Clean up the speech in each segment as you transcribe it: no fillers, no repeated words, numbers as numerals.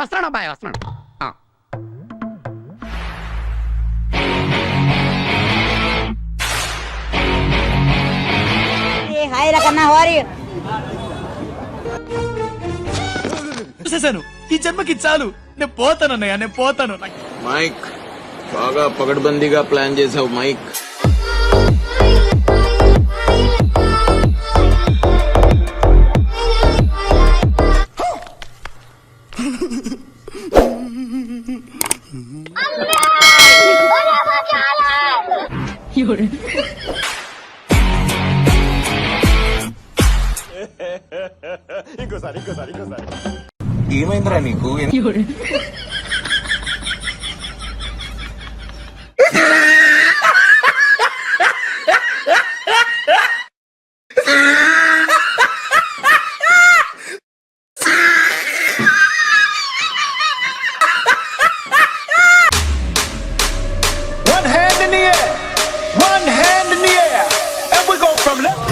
వస్తున్నాను అబ్బాయి, వస్తున్నాను. హాయ్ రకన్నా, హౌ ఆర్ యు? చేశాను, ఈ జన్మకి చాలు. నేను పోతాను అన్నయ్య, నేను పోతాను. మైక్ బాగా పకడ్బందీగా ప్లాన్ చేసావు మైక్. ఏమైందిరా నీకు? One hand in the air, one hand in the air, and we go from left.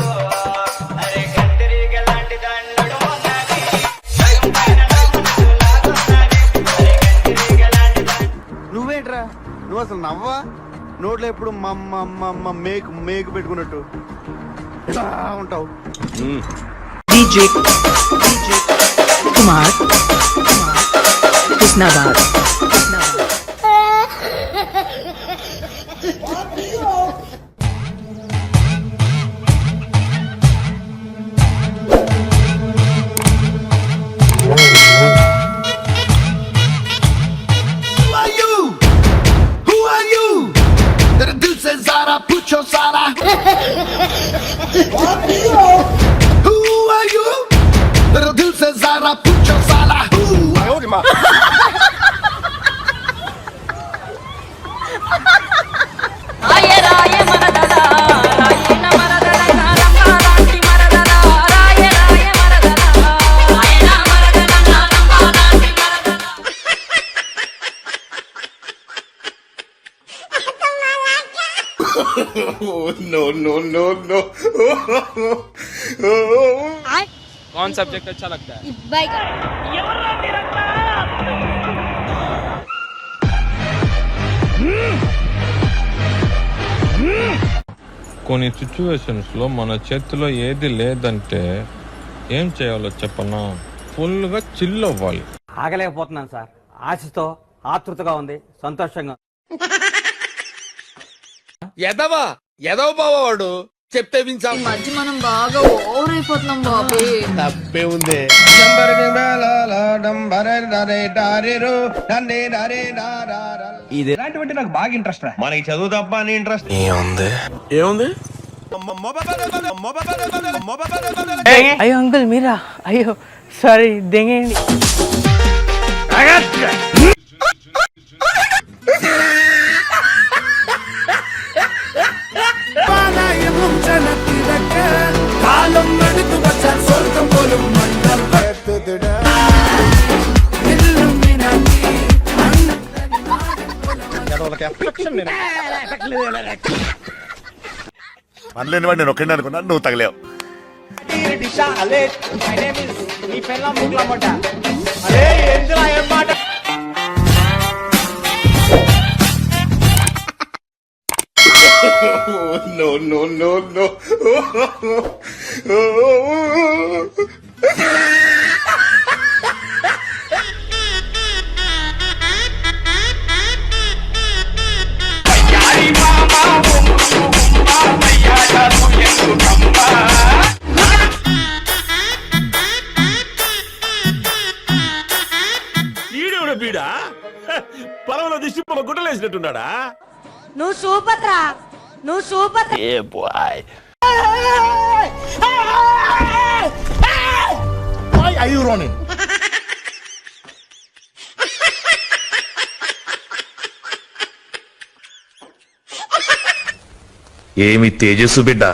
నువ్వేంట్రా, నువ్వు అసలు నవ్వా? నోట్లో ఎప్పుడు మేకు మేకు పెట్టుకున్నట్టు ఇలా ఉంటావు. DJ Kumar Husnabad. No, no, no, no. कौन सब्जेक्ट अच्छा लगता है? కొన్ని సిచ్యువేషన్స్ లో మన చేతిలో ఏది లేదంటే ఏం చేయాలో చెప్పనా? ఫుల్ గా చిల్ అవ్వాలి. ఆగలేకపోతున్నాను సార్, ఆశతో ఆతృతగా ఉంది, సంతోషంగా. ఎదవా ఎదవ బావాడు చెప్తే వించా. మధ్య మనం బాగా ఓవర్ అయిపోతున్నాం బాబీ. తప్పే ఉంది. ఇలాంటివంటే నాకు బాగా ఇంట్రెస్ట్ రా. మనకి చదువు తప్ప అని ఇంట్రెస్ట్ ఏముంది? అయ్యో అంకుల్ మీరా? అయ్యో సారీ, దెంగేయండి. పనిలేని వాడు నేను ఒక్కడే అనుకున్నా, నువ్వు తగలేవు. No, no, no, no. బీడా పొలంలో దిష్టి గుడ్డలేసినట్టున్నాడా? నువ్వు సూపర్ రా, నువ్వు సూపర్. ఏ బాయ్ ఏమి తేజస్సు బిడ్డ.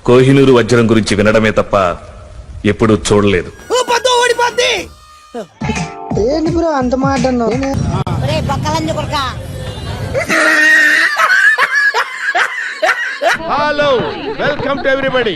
కోహినూరు వజ్రం గురించి వినడమే తప్ప ఎప్పుడూ చూడలేదు. ఏంటి బ్రో అంత మాట అన్నావు? Hello, welcome to everybody.